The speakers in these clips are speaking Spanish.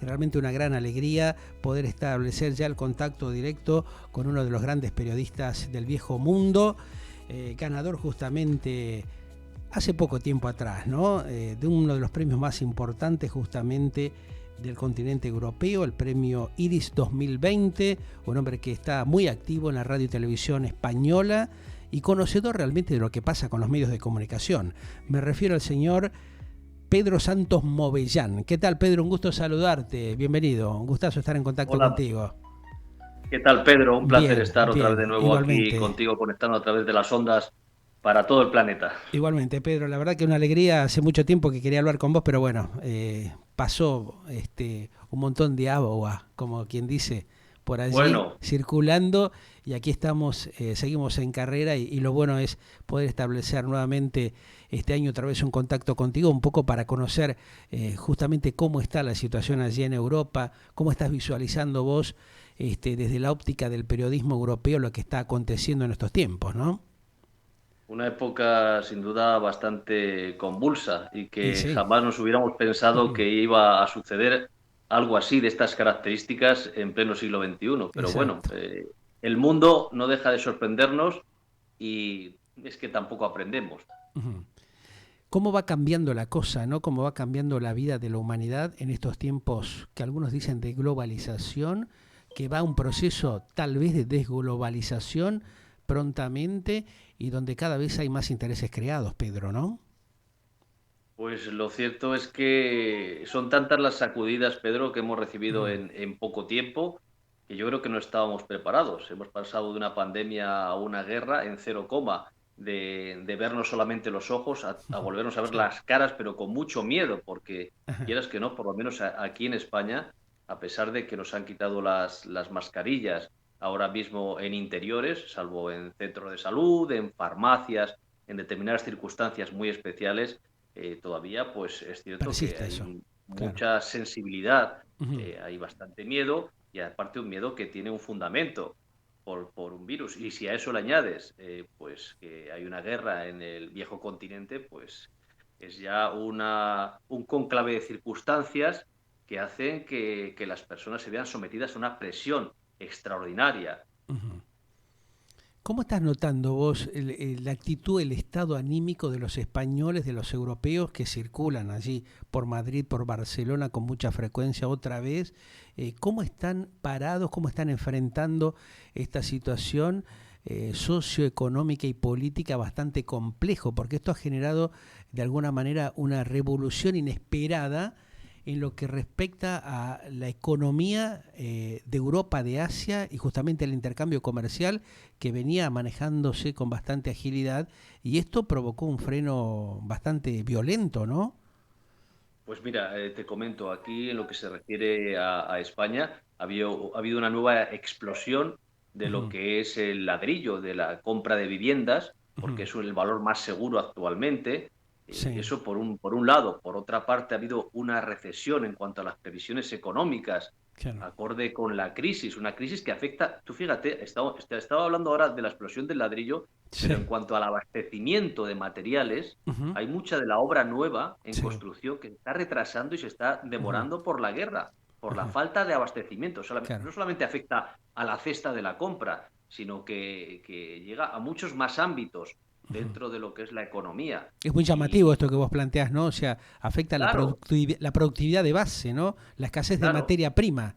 realmente una gran alegría poder establecer ya el contacto directo con uno de los grandes periodistas del viejo mundo, ganador justamente hace poco tiempo atrás, ¿no? De uno de los premios más importantes justamente del continente europeo, el premio Iris 2020, un hombre que está muy activo en la radio y televisión española y conocedor realmente de lo que pasa con los medios de comunicación. Me refiero al señor Pedro Santos Movellán. ¿Qué tal, Pedro? Un gusto saludarte. Bienvenido. Un gustazo estar en contacto Hola, contigo. ¿qué tal, Pedro? Un placer Bien, estar otra vez de bien. nuevo aquí Igualmente. contigo, conectando a través de las ondas para todo el planeta. Igualmente, Pedro. La verdad que una alegría. Hace mucho tiempo que quería hablar con vos, pero bueno, pasó un montón de agua, como quien dice, por allí Bueno, circulando y aquí estamos, seguimos en carrera y lo bueno es poder establecer nuevamente este año otra vez un contacto contigo, un poco para conocer justamente cómo está la situación allí en Europa, cómo estás visualizando vos desde la óptica del periodismo europeo lo que está aconteciendo en estos tiempos, ¿no? una época sin duda bastante convulsa y Y que sí. jamás nos hubiéramos pensado que iba a suceder algo así de estas características en pleno siglo XXI. Pero bueno, Exacto. el mundo no deja de sorprendernos y es que tampoco aprendemos. Ujú. Cómo va cambiando la cosa, ¿no? Cómo va cambiando la vida de la humanidad en estos tiempos que algunos dicen de globalización, que va a un proceso tal vez de desglobalización prontamente y donde cada vez hay más intereses creados, Pedro, ¿no? Pues lo cierto es que son tantas las sacudidas, Pedro, que hemos recibido Ujú. en poco tiempo, que yo creo que no estábamos preparados. Hemos pasado de una pandemia a una guerra en cero coma, de vernos solamente los ojos a volvernos a ver Sí. las caras, pero con mucho miedo, porque Ajá. quieras que no, por lo menos aquí en España, a pesar de que nos han quitado las mascarillas ahora mismo en interiores, salvo en centros de salud, en farmacias, en determinadas circunstancias muy especiales, todavía pues es cierto que Persiste eso, hay claro. mucha sensibilidad, Ujú. hay bastante miedo y aparte un miedo que tiene un fundamento por un virus. Y si a eso le añades pues que hay una guerra en el viejo continente, pues es ya un cónclave de circunstancias que hacen que las personas se vean sometidas a una presión extraordinaria. Ujú. ¿Cómo estás notando vos la actitud, el estado anímico de los españoles, de los europeos que circulan allí por Madrid, por Barcelona con mucha frecuencia otra vez? ¿Cómo están parados, cómo están enfrentando esta situación socioeconómica y política bastante complejo? Porque esto ha generado de alguna manera una revolución inesperada en lo que respecta a la economía de Europa, de Asia y justamente el intercambio comercial que venía manejándose con bastante agilidad y esto provocó un freno bastante violento, ¿no? Pues mira, te comento, aquí en lo que se refiere a España, ha habido una nueva explosión de lo Ujú. que es el ladrillo, de la compra de viviendas, porque Ujú. es el valor más seguro actualmente. Sí, Eso por un lado. Por otra parte, ha habido una recesión en cuanto a las previsiones económicas, claro. acorde con la crisis, una crisis que afecta, tú fíjate, estaba hablando ahora de la explosión del ladrillo, pero en Sí. cuanto al abastecimiento de materiales, Ujú. hay mucha de la obra nueva en Sí. construcción que se está retrasando y se está Ujú. demorando por la guerra, por la Ajá. falta de abastecimiento. Claro. No solamente afecta a la cesta de la compra, sino que llega a muchos más ámbitos Ujú. dentro de lo que es la economía. Es muy llamativo Y esto que vos planteás, ¿no? O sea, afecta claro, la productividad de base, ¿no? La escasez de claro, materia prima.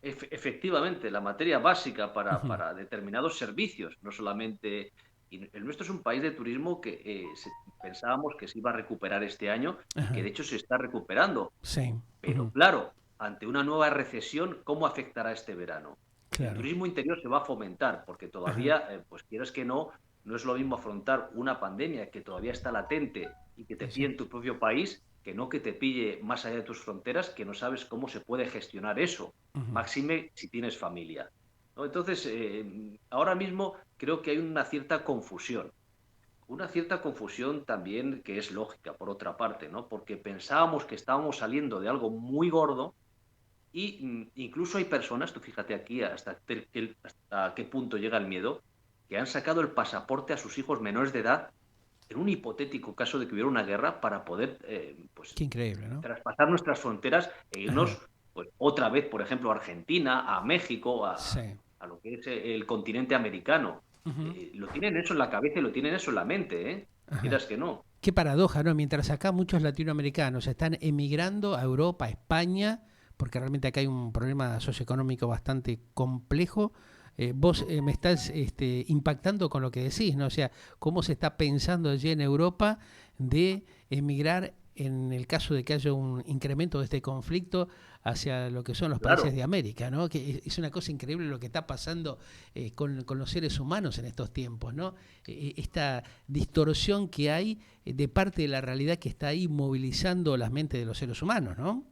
efectivamente, la materia básica Ujú. para determinados servicios, no solamente. Y el nuestro es un país de turismo que pensábamos que se iba a recuperar este año y que Ajá. de hecho se está recuperando. Sí. Pero Ujú. claro, ante una nueva recesión, ¿cómo afectará este verano? El Claro. turismo interior se va a fomentar porque Ajá. todavía, pues quieras que no, no es lo mismo afrontar una pandemia que todavía está latente y que te Y pille sí. en tu propio país, que no que te pille más allá de tus fronteras, que no sabes cómo se puede gestionar eso, Ujú. máxime si tienes familia, ¿no? Entonces, ahora mismo creo que hay una cierta confusión también que es lógica, por otra parte, ¿no? Porque pensábamos que estábamos saliendo de algo muy gordo y incluso hay personas, tú fíjate aquí hasta qué punto llega el miedo, que han sacado el pasaporte a sus hijos menores de edad en un hipotético caso de que hubiera una guerra para poder pues, Qué increíble, ¿no? traspasar nuestras fronteras e Ajá. irnos pues, otra vez, por ejemplo, a Argentina, a México, Sí. a lo que es el continente americano. Ujú. Lo tienen eso en la cabeza y lo tienen eso en la mente, ¿eh? Ajá. Quieras que no. Qué paradoja, ¿no? Mientras acá muchos latinoamericanos están emigrando a Europa, a España, porque realmente acá hay un problema socioeconómico bastante complejo, vos me estás impactando con lo que decís, ¿no? O sea, cómo se está pensando allí en Europa de emigrar en el caso de que haya un incremento de este conflicto hacia lo que son los países Claro. de América, ¿no? Que es una cosa increíble lo que está pasando con los seres humanos en estos tiempos, ¿no? Esta distorsión que hay de parte de la realidad que está ahí movilizando las mentes de los seres humanos, ¿no?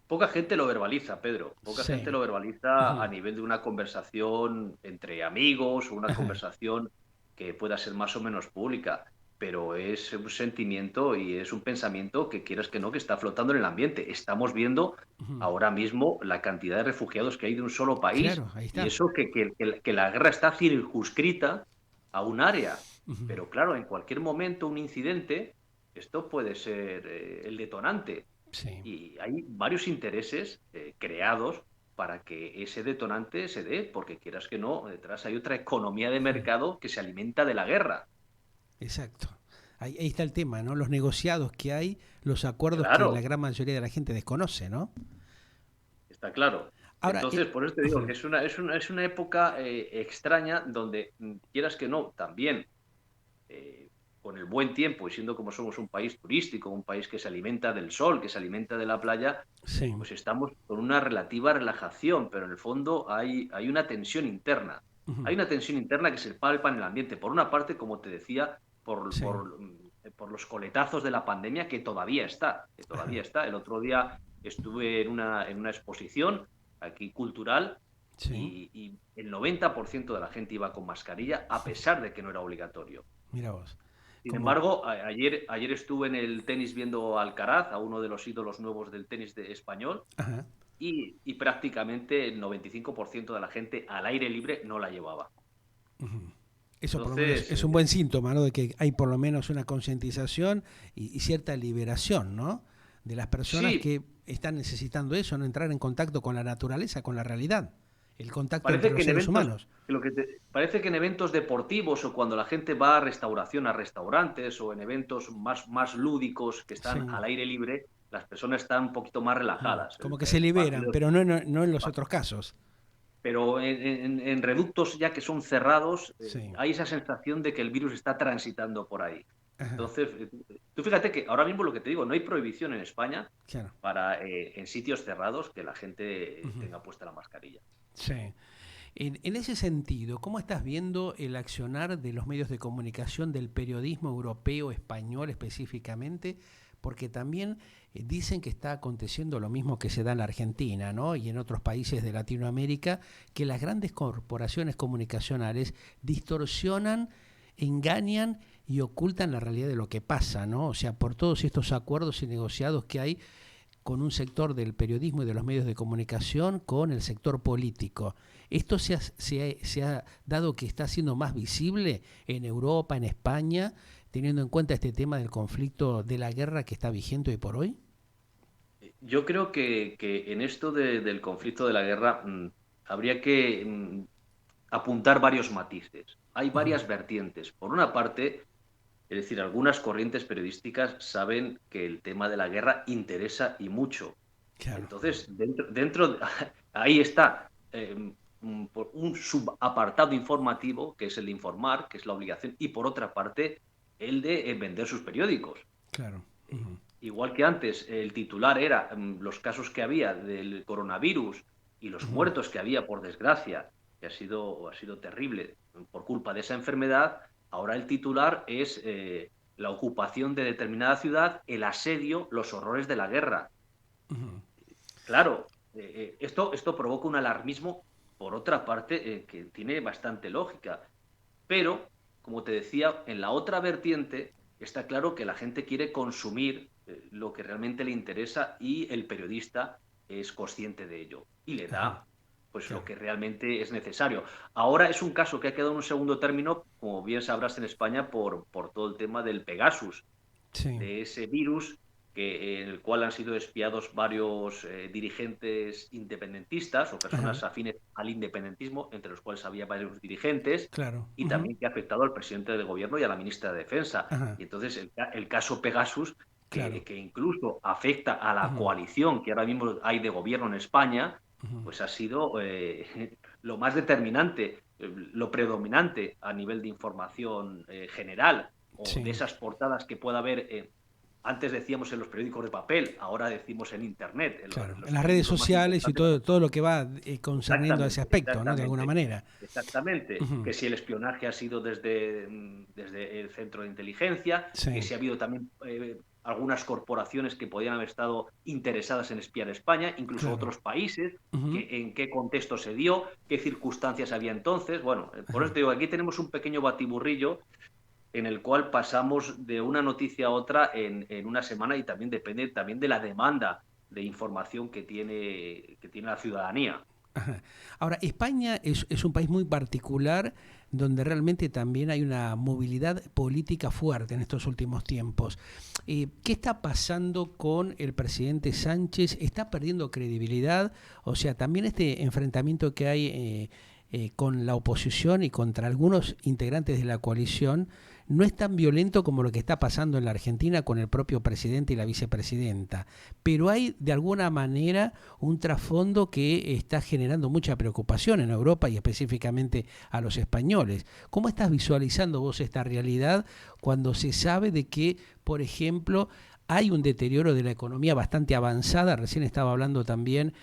Poca gente lo verbaliza, Pedro. Poca gente Sí. lo verbaliza a Ujú. nivel de una conversación entre amigos o una Ajá. conversación que pueda ser más o menos pública. Pero es un sentimiento y es un pensamiento que quieras que no, que está flotando en el ambiente. Estamos viendo Ujú. ahora mismo la cantidad de refugiados que hay de un solo país Claro, ahí y está. eso que la guerra está circunscrita a un área. Ujú. Pero claro, en cualquier momento un incidente, esto puede ser el detonante. Sí. Y hay varios intereses creados para que ese detonante se dé, porque quieras que no, detrás hay otra economía de Ujú. mercado que se alimenta de la guerra. Exacto. Ahí está el tema, ¿no? Los negociados que hay, los acuerdos que la Claro, gran mayoría de la gente desconoce, ¿no? está claro. Ahora, Entonces, por eso te digo que ujú. es una época extraña donde, quieras que no, también eh, con el buen tiempo y siendo como somos un país turístico, un país que se alimenta del sol, que se alimenta de la playa, Sí. pues estamos con una relativa relajación, pero en el fondo hay una tensión interna. Ujú. Hay una tensión interna que se palpa en el ambiente. Por una parte, como te decía, Sí. por los coletazos de la pandemia que todavía está, que todavía Ajá. está. El otro día estuve en una exposición aquí cultural Sí. y el 90% de la gente iba con mascarilla a pesar de que no era obligatorio. Mira vos. Sin Como, embargo, ayer estuve en el tenis viendo a Alcaraz, a uno de los ídolos nuevos del tenis español, ajá. y prácticamente el 95% de la gente al aire libre no la llevaba. Ujú. Eso por lo menos Entonces, es un buen síntoma, ¿no? De que hay por lo menos una concientización y cierta liberación, ¿no? De las personas sí, que están necesitando eso, no entrar en contacto con la naturaleza, con la realidad, el contacto entre parece que los en seres eventos, humanos. parece que en eventos deportivos o cuando la gente va a restauración, a restaurantes o en eventos más lúdicos que están Sí. al aire libre, las personas están un poquito más relajadas. Como que se liberan, Partidos pero no en los otros casos. pero en reductos ya que son cerrados, Sí. hay esa sensación de que el virus está transitando por ahí. Ajá. Entonces, tú fíjate que ahora mismo lo que te digo, no hay prohibición en España Claro. para en sitios cerrados que la gente Ujú. tenga puesta la mascarilla. Sí. En ese sentido, ¿cómo estás viendo el accionar de los medios de comunicación, del periodismo europeo, español específicamente? Porque también dicen que está aconteciendo lo mismo que se da en la Argentina, ¿no? Y en otros países de Latinoamérica, que las grandes corporaciones comunicacionales distorsionan, engañan y ocultan la realidad de lo que pasa, ¿no? O sea, por todos estos acuerdos y negociados que hay con un sector del periodismo y de los medios de comunicación con el sector político. Esto se ha dado que está siendo más visible en Europa, en España, teniendo en cuenta este tema del conflicto, de la guerra que está vigente hoy por hoy. Yo creo que en esto del conflicto de la guerra habría que apuntar varios matices. Hay Uh -huh. varias vertientes. Por una parte, es decir, algunas corrientes periodísticas saben que el tema de la guerra interesa y mucho. Claro. Entonces, ahí está un subapartado informativo, que es el de informar, que es la obligación, y por otra parte, el de vender sus periódicos. Claro. Uh -huh. Igual que antes, el titular era los casos que había del coronavirus y Uh los -huh. muertos que había, por desgracia, que ha sido terrible por culpa de esa enfermedad. Ahora el titular es la ocupación de determinada ciudad, el asedio, los horrores de la guerra. Uh -huh. Claro, esto provoca un alarmismo, por otra parte, que tiene bastante lógica. Pero, como te decía, en la otra vertiente está claro que la gente quiere consumir lo que realmente le interesa y el periodista es consciente de ello y le Ajá. da pues lo Claro. que realmente es necesario. Ahora es un caso que ha quedado en un segundo término, como bien sabrás en España, por todo el tema del Pegasus, Sí. de ese virus en el cual han sido espiados varios dirigentes independentistas o Ajá, personas afines al independentismo, entre los cuales había varios dirigentes, claro. y también que ha afectado al presidente del gobierno y a la ministra de Defensa. Ajá, Y entonces el caso Pegasus, claro. que incluso afecta a la Ujú, coalición que ahora mismo hay de gobierno en España, ujú. pues ha sido lo más determinante, lo predominante a nivel de información general o de Sí. esas portadas que pueda haber. Antes decíamos en los periódicos de papel, ahora decimos en Internet, Claro, en en los las redes periódicos más sociales y importantes. todo lo que va concerniendo a ese Exactamente, aspecto, ¿no? De alguna exactamente, manera. exactamente. Ujú. Que si el espionaje ha sido desde el centro de inteligencia, que Sí. si ha habido también algunas corporaciones que podían haber estado interesadas en espiar España, incluso Claro. otros países, Ujú. en qué contexto se dio, qué circunstancias había entonces. Bueno, por eso te digo, aquí tenemos un pequeño batiburrillo en el cual pasamos de una noticia a otra en una semana y también depende también de la demanda de información que tiene la ciudadanía. Ajá. Ahora, España es un país muy particular donde realmente también hay una movilidad política fuerte en estos últimos tiempos. ¿Qué está pasando con el presidente Sánchez? ¿Está perdiendo credibilidad? O sea, también este enfrentamiento que hay con la oposición y contra algunos integrantes de la coalición no es tan violento como lo que está pasando en la Argentina con el propio presidente y la vicepresidenta, pero hay de alguna manera un trasfondo que está generando mucha preocupación en Europa y específicamente a los españoles. ¿Cómo estás visualizando vos esta realidad cuando se sabe de que, por ejemplo, hay un deterioro de la economía bastante avanzada? Recién estaba hablando también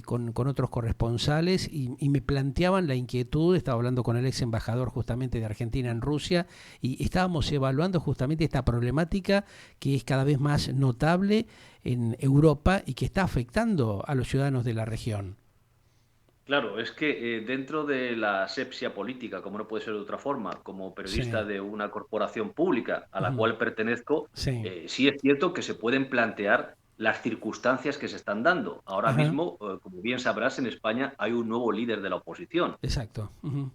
con otros corresponsales y me planteaban la inquietud, estaba hablando con el ex embajador justamente de Argentina en Rusia y estábamos evaluando justamente esta problemática que es cada vez más notable en Europa y que está afectando a los ciudadanos de la región. Claro, es que dentro de la asepsia política, como no puede ser de otra forma, como periodista Sí, de una corporación pública a la ujú, cual pertenezco, sí, sí es cierto que se pueden plantear las circunstancias que se están dando. Ahora ajá, mismo, como bien sabrás, en España hay un nuevo líder de la oposición. exacto. Ujú,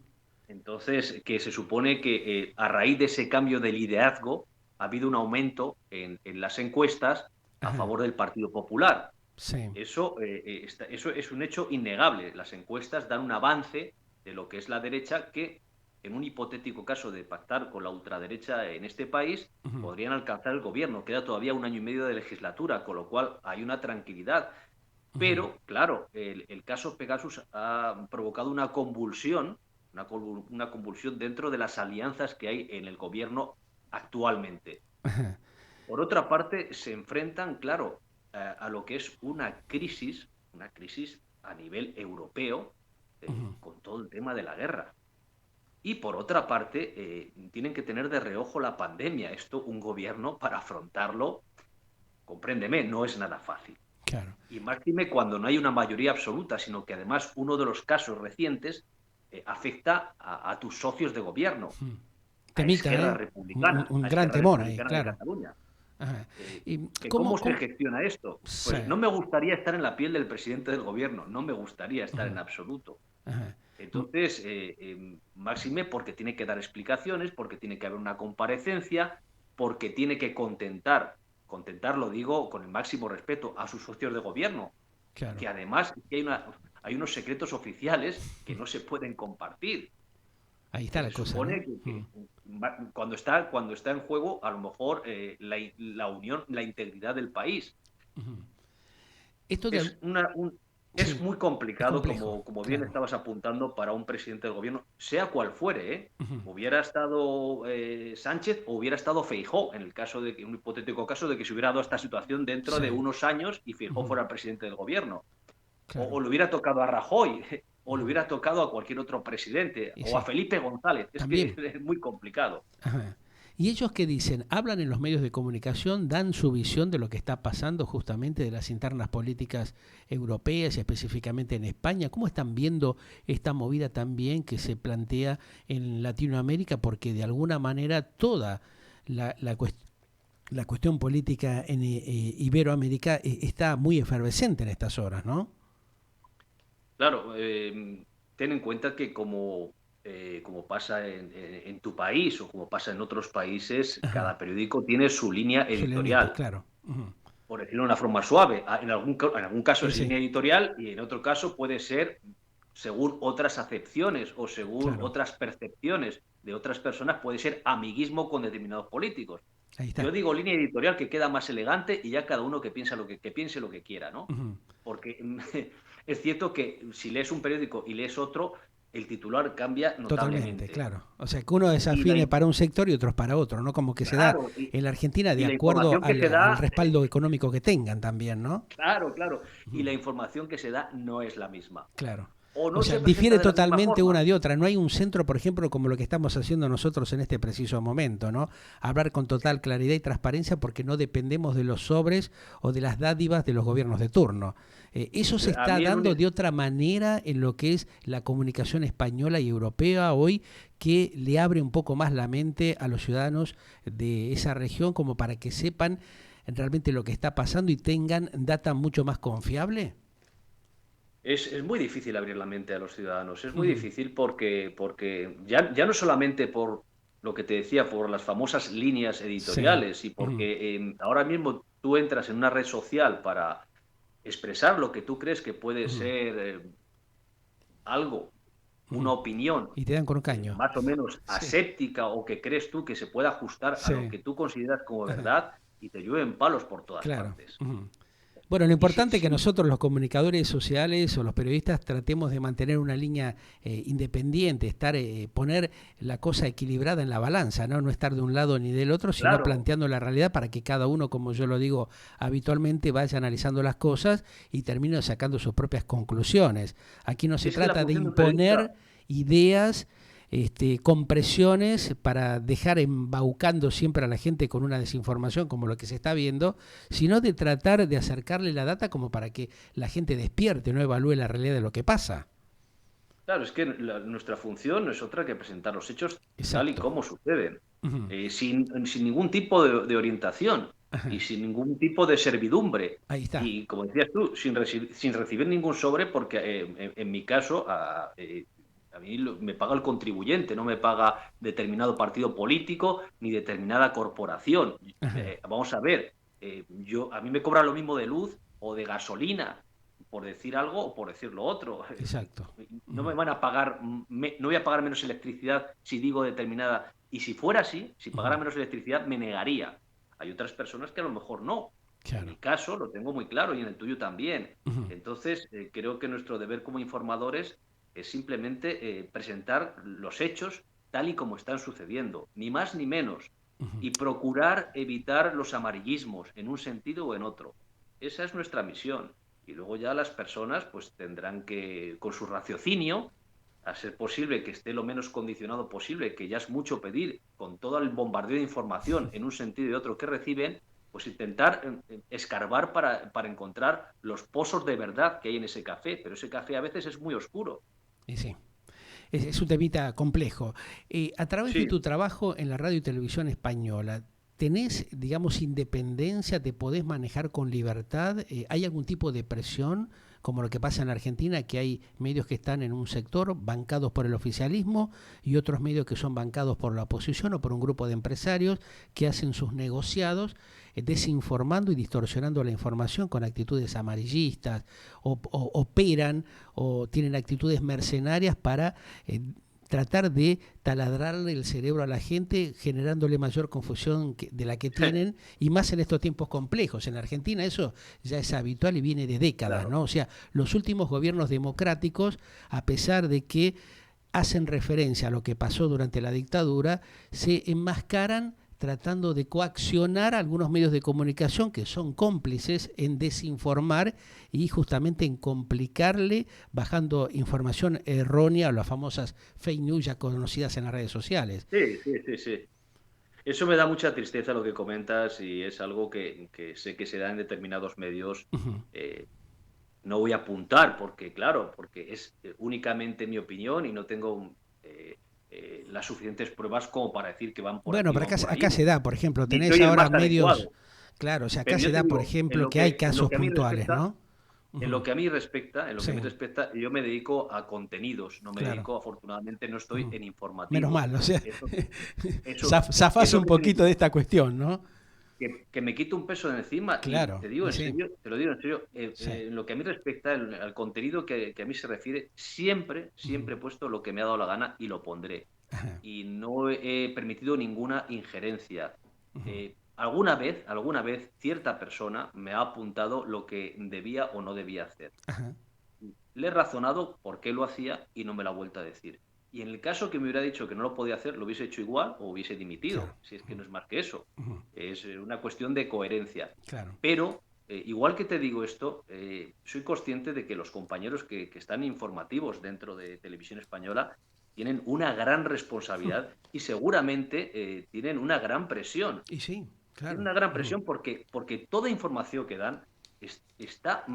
Entonces, que se supone que a raíz de ese cambio de liderazgo ha habido un aumento en las encuestas a ajá, favor del Partido Popular. sí, Eso es un hecho innegable. Las encuestas dan un avance de lo que es la derecha que, en un hipotético caso de pactar con la ultraderecha en este país, ujú, podrían alcanzar el gobierno. Queda todavía un año y medio de legislatura, con lo cual hay una tranquilidad. ujú, Pero, claro, el caso Pegasus ha provocado una convulsión dentro de las alianzas que hay en el gobierno actualmente. ajá, Por otra parte, se enfrentan, claro, a lo que es una crisis a nivel europeo, ujú, con todo el tema de la guerra. Y por otra parte, tienen que tener de reojo la pandemia. Esto, un gobierno, para afrontarlo, compréndeme, no es nada fácil. claro. Y máxime cuando no hay una mayoría absoluta, sino que además uno de los casos recientes afecta a tus socios de gobierno, Ujú. Temita, ¿eh? Un A gran Esquerra temor ahí, Republicana de claro. Cataluña. Ajá. Eh, ¿Y ¿Que cómo, ¿Cómo se cómo? gestiona esto? Sí. Pues no me gustaría estar en la piel del presidente del gobierno, no me gustaría estar Ujú, en absoluto. ajá. Entonces, máxime porque tiene que dar explicaciones, porque tiene que haber una comparecencia, porque tiene que contentar, lo digo con el máximo respeto, a sus socios de gobierno, Claro. que además que hay unos secretos oficiales que no se pueden compartir. Ahí está Que la se cosa, ¿no? supone que cuando está en juego, a lo mejor la unión, la integridad del país. Ujú. Esto de... Es, una, un- es Sí, muy es complicado, complejo, como bien claro. estabas apuntando, para un presidente del gobierno, sea cual fuere, ¿eh? Ujú, Hubiera estado Sánchez o hubiera estado Feijóo, en el caso de que, un hipotético caso de que se hubiera dado esta situación dentro de sí, unos años y Feijóo ujú, fuera presidente del gobierno. O claro. le hubiera tocado a Rajoy, o le Ujú. hubiera tocado a cualquier otro presidente, Y o a sí, Felipe González. Es que también. es muy complicado. Ajá. ¿Y ellos qué dicen? ¿Hablan en los medios de comunicación? ¿Dan su visión de lo que está pasando justamente de las internas políticas europeas y específicamente en España? ¿Cómo están viendo esta movida también que se plantea en Latinoamérica? Porque de alguna manera toda la cuestión política en Iberoamérica está muy efervescente en estas horas, ¿no? Claro, ten en cuenta que como pasa en tu país o como pasa en otros países, Ajá. cada periódico tiene su línea Solenita, editorial. claro. Ujú. por decirlo de una forma suave. En algún caso Sí, es sí, línea editorial y en otro caso puede ser según otras acepciones o según claro. otras percepciones de otras personas, puede ser amiguismo con determinados políticos. Ahí Yo está. digo línea editorial que queda más elegante y ya cada uno que piense lo que quiera, ¿no? Ujú. Porque es cierto que si lees un periódico y lees otro, el titular cambia Totalmente, notablemente. claro. O sea, que uno es Y la, afine para un sector y otros para otro, ¿no? Como que se da claro, en la Argentina de y la acuerdo información que se al da, respaldo económico que tengan también, ¿no? claro, claro, y Ujú. la información que se da no es la misma. Claro. O O no sea, se presenta difiere de la misma totalmente forma. una de otra. No hay un centro, por ejemplo, como lo que estamos haciendo nosotros en este preciso momento, ¿no? Hablar con total claridad y transparencia porque no dependemos de los sobres o de las dádivas de los gobiernos de turno. Eso se A está mí el dando único, de otra manera en lo que es la comunicación española y europea hoy, que le abre un poco más la mente a los ciudadanos de esa región como para que sepan realmente lo que está pasando y tengan data mucho más confiable. es muy difícil abrir la mente a los ciudadanos. Es muy Ujú, difícil porque ya no solamente por lo que te decía, por las famosas líneas sí. editoriales y Ujú, porque ahora mismo tú entras en una red social para expresar lo que tú crees que puede ujú, ser algo, una ujú. opinión Y te dan con un caño. más o menos Sí, aséptica o que crees tú que se puede ajustar a lo sí. que tú consideras como Ajá, verdad y te llueven palos por todas claro. partes. Ujú. Bueno, lo Y si, importante es que si nosotros los comunicadores sociales o los periodistas tratemos de mantener una línea independiente, poner la cosa equilibrada en la balanza, ¿no? No estar de un lado ni del otro, sino claro, planteando la realidad para que cada uno, como yo lo digo habitualmente, vaya analizando las cosas y termine sacando sus propias conclusiones. Aquí no si se es que la trata de función de un periodista, imponer ideas con presiones para dejar embaucando siempre a la gente con una desinformación como lo que se está viendo, sino de tratar de acercarle la data como para que la gente despierte, no evalúe la realidad de lo que pasa. claro, es que nuestra función no es otra que presentar los hechos tal y Exacto. como suceden, Ujú. sin ningún tipo de orientación y Ajá. sin ningún tipo de servidumbre. Ahí está. Y como decías tú, sin recibir ningún sobre, porque en mi caso, a mí me paga el contribuyente, no me paga determinado partido político ni determinada corporación. Ajá. Vamos a ver, a mí me cobra lo mismo de luz o de gasolina por decir algo o por decir lo otro. Exacto. No Ujú. me van a pagar, no voy a pagar menos electricidad si digo determinada. Y si fuera así, si pagara Ujú. menos electricidad, me negaría. Hay otras personas que a lo mejor no. En Claro. mi caso lo tengo muy claro y en el tuyo también. Ujú. Entonces, creo que nuestro deber como informadores es simplemente presentar los hechos tal y como están sucediendo, ni más ni menos, Ujú. y procurar evitar los amarillismos en un sentido o en otro. Esa es nuestra misión. Y luego ya las personas pues tendrán que, con su raciocinio, a ser posible que esté lo menos condicionado posible, que ya es mucho pedir, con todo el bombardeo de información en un sentido y otro que reciben, pues intentar escarbar para encontrar los pozos de verdad que hay en ese café, pero ese café a veces es muy oscuro. Y sí. Es un temita complejo. A través de Sí, tu trabajo en la radio y televisión española, ¿tenés, digamos, independencia? ¿Te podés manejar con libertad? ¿Hay algún tipo de presión, como lo que pasa en Argentina, que hay medios que están en un sector bancados por el oficialismo y otros medios que son bancados por la oposición o por un grupo de empresarios que hacen sus negociados? Desinformando y distorsionando la información con actitudes amarillistas, operan o tienen actitudes mercenarias para tratar de taladrarle el cerebro a la gente, generándole mayor confusión de la que tienen, y más en estos tiempos complejos. En Argentina eso ya es habitual y viene de décadas, claro. ¿no? O sea, los últimos gobiernos democráticos, a pesar de que hacen referencia a lo que pasó durante la dictadura, se enmascaran tratando de coaccionar a algunos medios de comunicación que son cómplices en desinformar y justamente en complicarle bajando información errónea o las famosas fake news ya conocidas en las redes sociales. Sí, sí, sí, sí. Eso me da mucha tristeza lo que comentas y es algo que sé que se da en determinados medios. Ujú. eh, No voy a apuntar porque, claro, porque es únicamente mi opinión y no tengo las suficientes pruebas como para decir que van por Bueno, aquí o pero van por acá allí. se da, por ejemplo, Ni tenés soy el ahora más medios, adecuado. claro, o sea, acá Pero se yo te da, por digo, ejemplo, que hay en lo casos que a mí puntuales, respecta, ¿no? Ujú. en lo que a Sí, mí respecta, yo me dedico a contenidos, no me claro. dedico, afortunadamente, no estoy Ujú. en Menos informativos. mal, o sea, Eso, eso zafás eso un qué poquito de significa. esta cuestión, ¿no? que me quito un peso de encima. Y Claro, te digo en sí, serio, te lo digo en serio, sí. en lo que a mí respecta, al contenido que a mí se refiere, siempre, Ujú, siempre he puesto lo que me ha dado la gana y lo pondré. ajá, Y no he permitido ninguna injerencia. ujú, Alguna vez, cierta persona me ha apuntado lo que debía o no debía hacer. ajá, Le he razonado por qué lo hacía y no me lo ha vuelto a decir. Y en el caso que me hubiera dicho que no lo podía hacer, lo hubiese hecho igual o hubiese dimitido, claro, si es que no es más que eso. ujú, Es una cuestión de coherencia. claro. Pero, igual que te digo esto, soy consciente de que los compañeros que están informativos dentro de Televisión Española tienen una gran responsabilidad y seguramente tienen una gran presión. Y sí, Tienen claro. una gran Ujú. presión porque toda información que dan está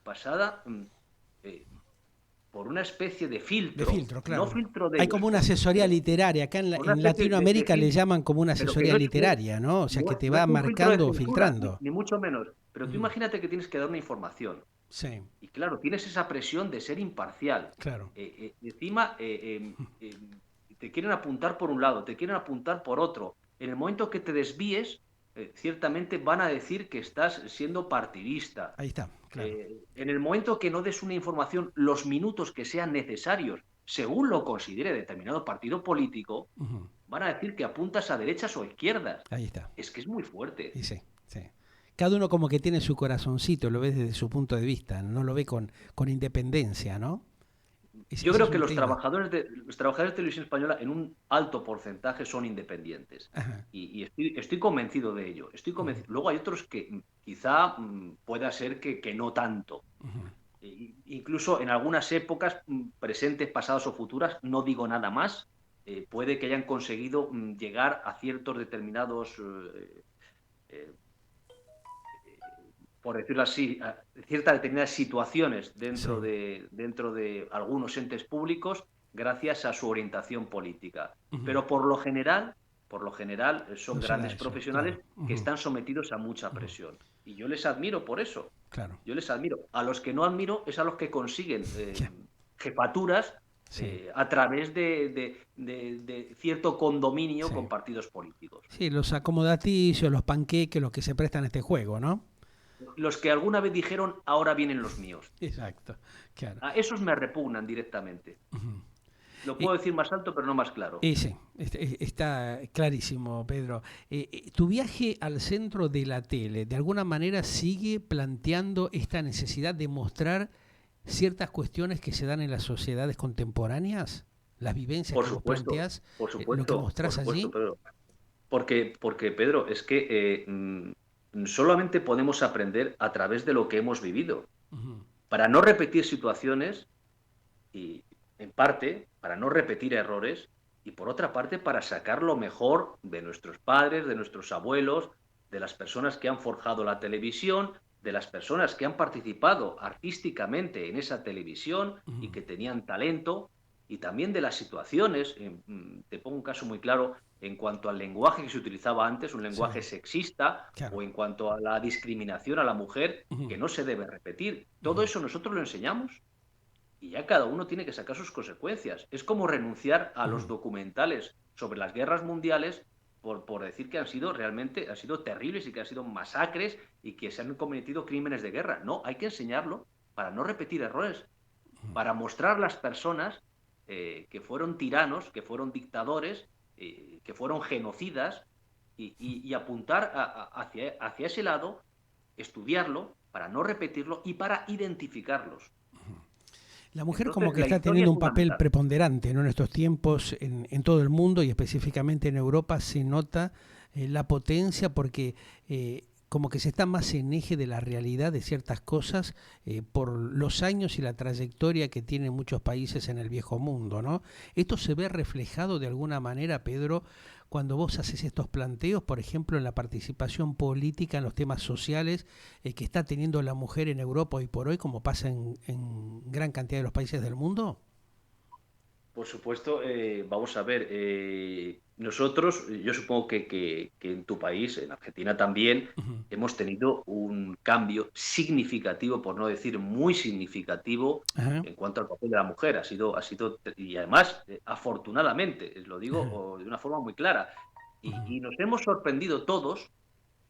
pasada eh, por una especie de De filtro, filtro, no claro. filtro de Hay ellos, como una asesoría pero literaria. Acá por una en especie de Latinoamérica le filtro, llaman como una pero que asesoría literaria, ¿no? O sea, que te no va es un filtro de marcando o censura, filtrando. ni mucho menos. Pero tú Ujú. imagínate que tienes que dar una información Sí, y claro, tienes esa presión de ser imparcial. claro. Encima, te quieren apuntar por un lado, te quieren apuntar por otro. En el momento que te desvíes, ciertamente van a decir que estás siendo partidista. Ahí está, claro. En el momento que no des una información los minutos que sean necesarios, según lo considere determinado partido político, Ujú. van a decir que apuntas a derechas o izquierdas. Ahí está. Es que es muy fuerte. Y sí, sí. Cada uno como que tiene su corazoncito, lo ve desde su punto de vista, no lo ve con independencia, ¿no? Yo Ese creo es que un tema. los trabajadores de televisión española en un alto porcentaje son independientes. Ajá. Y estoy convencido de ello. Estoy Ujú, convencido. Luego hay otros que quizá pueda ser que no tanto. ujú. Incluso en algunas épocas, presentes, pasadas o futuras, no digo nada más, puede que hayan conseguido llegar a ciertos determinados, eh, por decirlo así, a ciertas determinadas situaciones Sí, dentro de algunos entes públicos gracias a su orientación política. ujú. Pero por lo general son No se da grandes eso, profesionales claro. que Ujú, están sometidos a mucha ujú. presión. Y yo les admiro por eso. Claro. Yo les admiro. A los que no admiro es a los que consiguen Ya, jefaturas sí, a través de cierto condominio con sí. partidos políticos. Sí, los acomodaticios, los panqueques, los que se prestan a este juego, ¿no? Los que alguna vez dijeron, ahora vienen los míos. Exacto, claro. A esos me repugnan directamente. Ujú. Lo Y, puedo decir más alto, pero no más claro. y sí, está clarísimo, Pedro. Tu viaje al centro de la tele, de alguna manera sigue planteando esta necesidad de mostrar ciertas cuestiones que se dan en las sociedades contemporáneas, las vivencias Por que vos supuesto, planteás, lo que mostrás allí. Pedro. Porque Pedro, es que solamente podemos aprender a través de lo que hemos vivido. Ujú, Para no repetir situaciones y, en parte, para no repetir errores y, por otra parte, para sacar lo mejor de nuestros padres, de nuestros abuelos, de las personas que han forjado la televisión, de las personas que han participado artísticamente en esa televisión y ujú. que tenían talento, y también de las situaciones, te pongo un caso muy claro, en cuanto al lenguaje que se utilizaba antes, un Sí, lenguaje sexista, claro. o en cuanto a la discriminación a la mujer, Ujú, que no se debe repetir. Todo ujú, eso nosotros lo enseñamos y ya cada uno tiene que sacar sus consecuencias. Es como renunciar a los ujú. documentales sobre las guerras mundiales por decir que han sido terribles y que han sido masacres y que se han cometido crímenes de guerra. No, hay que enseñarlo para no repetir errores, para mostrar a las personas que fueron tiranos, que fueron dictadores, que fueron genocidas y apuntar hacia ese lado, estudiarlo para no repetirlo y para identificarlos. La mujer como Entonces, que la está historia teniendo es un papel fundamental. preponderante, ¿no? En estos tiempos en todo el mundo y específicamente en Europa se nota la potencia porque como que se está más en eje de la realidad de ciertas cosas por los años y la trayectoria que tienen muchos países en el viejo mundo, ¿no? Esto se ve reflejado de alguna manera, Pedro, cuando vos haces estos planteos, por ejemplo, en la participación política en los temas sociales que está teniendo la mujer en Europa hoy por hoy, como pasa en gran cantidad de los países del mundo? Por supuesto, vamos a ver, nosotros, yo supongo que en tu país, en Argentina también, Ujú. hemos tenido un cambio significativo, por no decir muy significativo, Ajá, en cuanto al papel de la mujer. Y además, afortunadamente, lo digo ajá, de una forma muy clara, ujú, y nos hemos sorprendido todos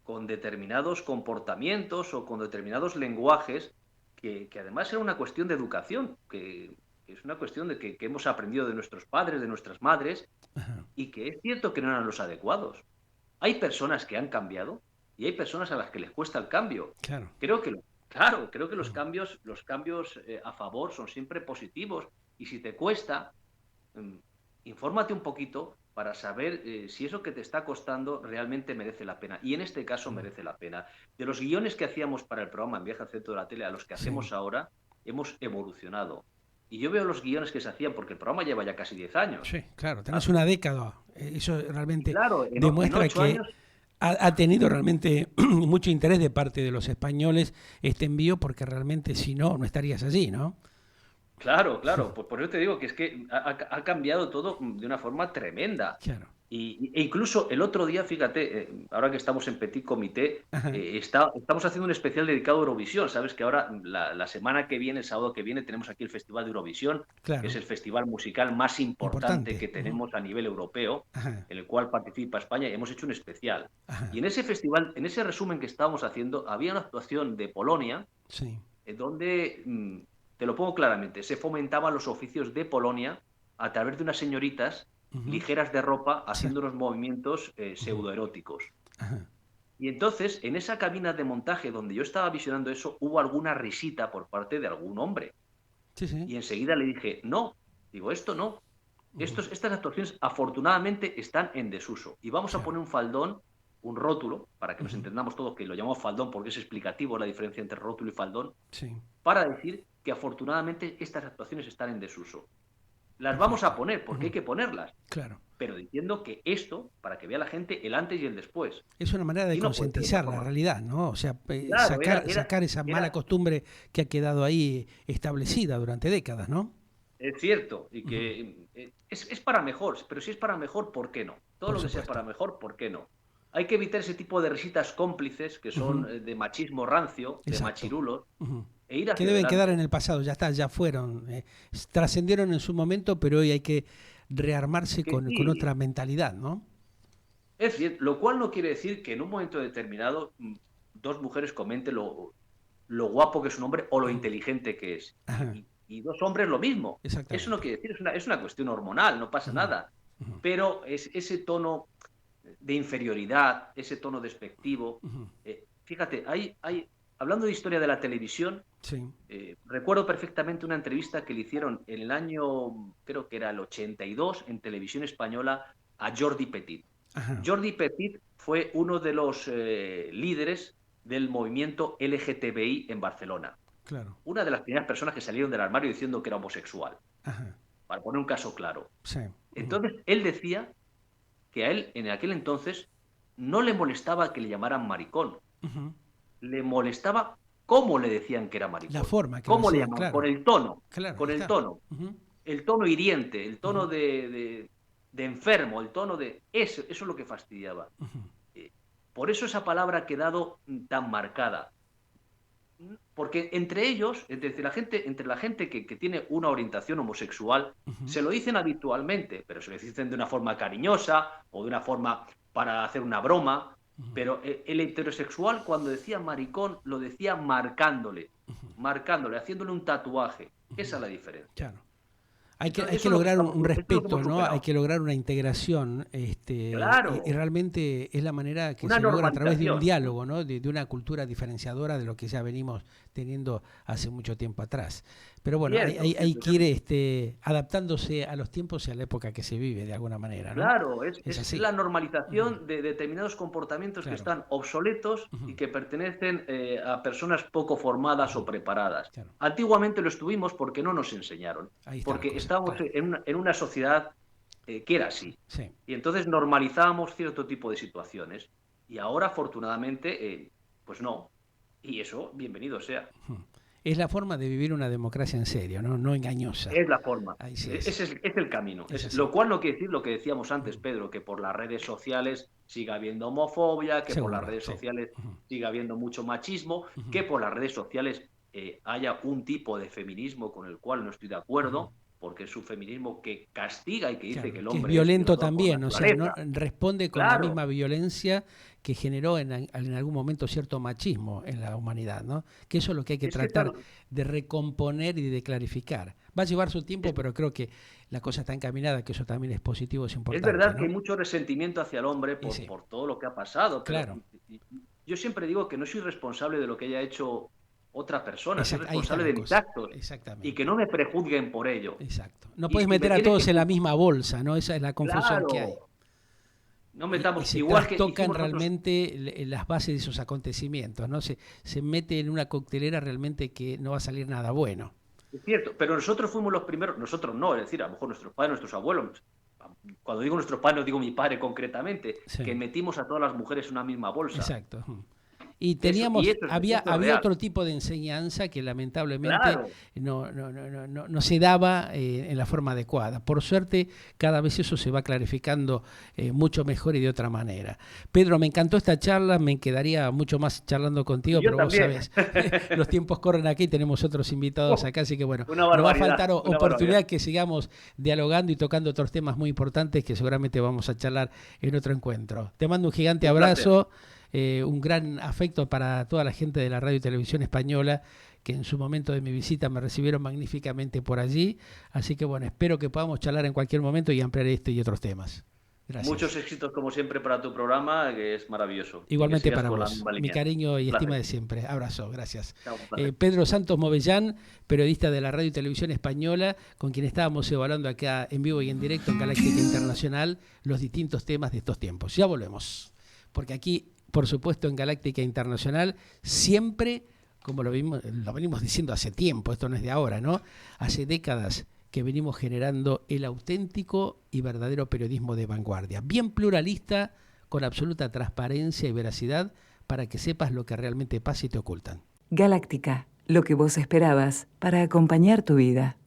con determinados comportamientos o con determinados lenguajes que además era una cuestión de educación, que es una cuestión de que hemos aprendido de nuestros padres, de nuestras madres, Ajá, y que es cierto que no eran los adecuados. Hay personas que han cambiado y hay personas a las que les cuesta el cambio. claro. Creo que, claro, creo que Mm, los cambios a favor son siempre positivos. Y si te cuesta, mm, infórmate un poquito para saber si eso que te está costando realmente merece la pena. Y en este caso mm. merece la pena. De los guiones que hacíamos para el programa En Viaje al Centro de la Tele a los que Sí, hacemos ahora, hemos evolucionado. Y yo veo los guiones que se hacían, porque el programa lleva ya casi 10 años. sí, claro. Tenés ¿Sabes? una década. Eso Y realmente claro, en demuestra 8 años. que ha tenido realmente mucho interés de parte de los españoles este envío, porque realmente si no, no estarías allí, ¿no? Claro, claro, pues por eso te digo que es que ha cambiado todo de una forma tremenda. Claro. E incluso el otro día, fíjate, ahora que estamos en Petit Comité, Ajá, estamos haciendo un especial dedicado a Eurovisión. Sabes que ahora, la semana que viene, el sábado que viene, tenemos aquí el Festival de Eurovisión, que es claro. el festival musical más importante Importante. que Ujú. tenemos a nivel europeo, Ajá, en el cual participa España, y hemos hecho un especial. Y ajá. en ese festival, en ese resumen que estábamos haciendo, había una actuación de Polonia Sí. donde, te lo pongo claramente, se fomentaban los oficios de Polonia a través de unas señoritas Ujú. ligeras de ropa Sí. haciendo unos movimientos Ujú. pseudoeróticos. Ajá. Y entonces, en esa cabina de montaje donde yo estaba visionando eso, hubo alguna risita por parte de algún hombre. Sí, sí. Y enseguida le dije, no, digo, esto no. Ujú. Estas actuaciones afortunadamente están en desuso. Y vamos a Claro. poner un faldón, un rótulo, para que nos Ujú. entendamos todos, que lo llamamos faldón porque es explicativo la diferencia entre rótulo y faldón, Sí. para decir que afortunadamente estas actuaciones están en desuso. Las vamos Perfecto. a poner porque hay Ujú. que ponerlas, Claro. pero diciendo que esto, para que vea la gente el antes y el después. Es una manera de Y no puede ser de otra concientizar la forma. realidad, ¿no? O sea, Claro, sacar esa mala era, costumbre que ha quedado ahí establecida durante décadas, ¿no? es cierto, y Ujú. que es para mejor, pero si es para mejor, ¿por qué no? Todo Por lo que sea supuesto. para mejor, ¿por qué no? Hay que evitar ese tipo de risitas cómplices que Ujú. son de machismo rancio, de Exacto. machirulos, Ujú. e ir Que hacia deben quedar en adelante. el pasado, ya está, ya fueron. Trascendieron en su momento, pero hoy hay que rearmarse Que con sí, otra mentalidad, ¿no? es cierto, lo cual no quiere decir que en un momento determinado dos mujeres comenten lo guapo que es un hombre o lo Ujú. inteligente que es. Ajá, Y dos hombres lo mismo. Eso no exactamente. quiere decir, es una cuestión hormonal, no pasa Ujú. nada. Ujú. Pero es ese tono de inferioridad, ese tono despectivo. Ujú. Fíjate, hablando de historia de la televisión, Sí. recuerdo perfectamente una entrevista que le hicieron en el año, creo que era el 82, en televisión española, a Jordi Petit. Ajá, Jordi Petit fue uno de los líderes del movimiento LGTBI en Barcelona. claro. Una de las primeras personas que salieron del armario diciendo que era homosexual, Ajá, para poner un caso claro. sí. Ujú. Entonces, él decía que a él, en aquel entonces, no le molestaba que le llamaran maricón, Ujú. le molestaba cómo le decían que era La maricón, forma que lo cómo le hacían, llamaban, claro. Claro, ahí con está. Ujú. el tono hiriente, el tono Ujú. de enfermo, el tono de... eso es lo que fastidiaba. Ujú. Eh, por eso esa palabra ha quedado tan marcada. Porque entre ellos, entre la gente que tiene una orientación homosexual, Ujú. se lo dicen habitualmente, pero se lo dicen de una forma cariñosa o de una forma para hacer una broma. Ujú. Pero el heterosexual, cuando decía maricón, lo decía marcándole, haciéndole un tatuaje. Esa es la diferencia. Claro. Entonces, Hay que eso es lo que lograr estamos, un eso es lo que hemos respeto, ¿no? Hay superado. que lograr una integración, y Claro, realmente es la manera que una se logra a través de un normalización. diálogo, ¿no? De una cultura diferenciadora de lo que ya venimos teniendo hace mucho tiempo atrás. Pero bueno, Cierto, hay cierto. que ir adaptándose a los tiempos y a la época que se vive de alguna manera, ¿no? Claro, Es es así. la Ujú. normalización de determinados comportamientos que Claro. están obsoletos y Ujú. que pertenecen a personas poco formadas Ujú. o preparadas. Claro. Antiguamente lo estuvimos porque no nos enseñaron, Ahí está la porque cosa. estábamos Claro. en una sociedad que era así. Sí. Y entonces normalizábamos cierto tipo de situaciones. Y ahora, afortunadamente, pues no. Y eso, bienvenido sea. Ujú. Es la forma de vivir una democracia en serio, ¿no? No engañosa. Es la forma. Ahí sí es. Es el camino. Es Lo así. cual no quiere decir lo que decíamos antes, Ujú. Pedro, que por las redes sociales siga habiendo homofobia, que por las Seguro, redes sí. sociales Ujú. siga habiendo mucho machismo, Ujú. que por las redes sociales haya un tipo de feminismo con el cual no estoy de Ujú. acuerdo. porque es un feminismo que castiga y que dice Claro, que el que es hombre violento violador por también, o sea, no naturaleza. responde con la Claro, misma violencia que generó en algún momento cierto machismo en la humanidad, ¿no? Que eso es lo que hay que es que tratar de recomponer y de clarificar. Va a llevar su tiempo, es, pero creo que la cosa está encaminada, que eso también es positivo, es es importante, verdad que hay ¿no? mucho resentimiento hacia el hombre Y sí, por todo lo que ha pasado, pero claro, yo siempre digo que no soy responsable de lo que haya hecho otra persona, soy ahí está responsable la de mis cosa, actos y que exactamente, no me prejuzguen por ello. exacto. No Y puedes si me meter a tiene que todos en la juzgar, misma bolsa, ¿no? Esa es la confusión que hay. claro, no Y metamos, se igual que trastocan hicimos nosotros. realmente las bases de esos acontecimientos, ¿no? Se mete en una coctelera realmente que no va a salir nada bueno. Es cierto, pero nosotros fuimos los primeros, nosotros no, es decir, a lo mejor nuestros padres, nuestros abuelos, cuando digo nuestros padres, no digo mi padre concretamente, que Sí. metimos a todas las mujeres en una misma bolsa. Exacto. Y Y teníamos, eso es había real. otro tipo de enseñanza que lamentablemente Claro, no se daba en la forma adecuada. Por suerte, cada vez eso se va clarificando mucho mejor y de otra manera. Pedro, me encantó esta charla, me quedaría mucho más charlando contigo, y yo pero vos también. sabés, los tiempos corren aquí, tenemos otros invitados acá, así que bueno, Una nos va a faltar barbaridad, una barbaridad. oportunidad que sigamos dialogando y tocando otros temas muy importantes que seguramente vamos a charlar en otro encuentro. Te mando un gigante Un placer. abrazo. Un gran afecto para toda la gente de la radio y televisión española que en su momento de mi visita me recibieron magníficamente por allí. Así que bueno, espero que podamos charlar en cualquier momento y ampliar este y otros temas. Muchos Gracias. éxitos, como siempre, para tu programa, que es maravilloso. Y que Igualmente sigas para con la vos. misma Mi línea. cariño Un y estima placer. de siempre. Abrazo, gracias. Chao, un placer. Pedro Santos Movellán, periodista de la radio y televisión española, con quien estábamos evaluando acá en vivo y en directo en Galáctica Internacional los distintos temas de estos tiempos. Ya volvemos. Porque aquí, por supuesto, en Galáctica Internacional, siempre, como lo venimos diciendo hace tiempo, esto no es de ahora, ¿no? Hace décadas que venimos generando el auténtico y verdadero periodismo de vanguardia, bien pluralista, con absoluta transparencia y veracidad, para que sepas lo que realmente pasa y te ocultan. Galáctica, lo que vos esperabas para acompañar tu vida.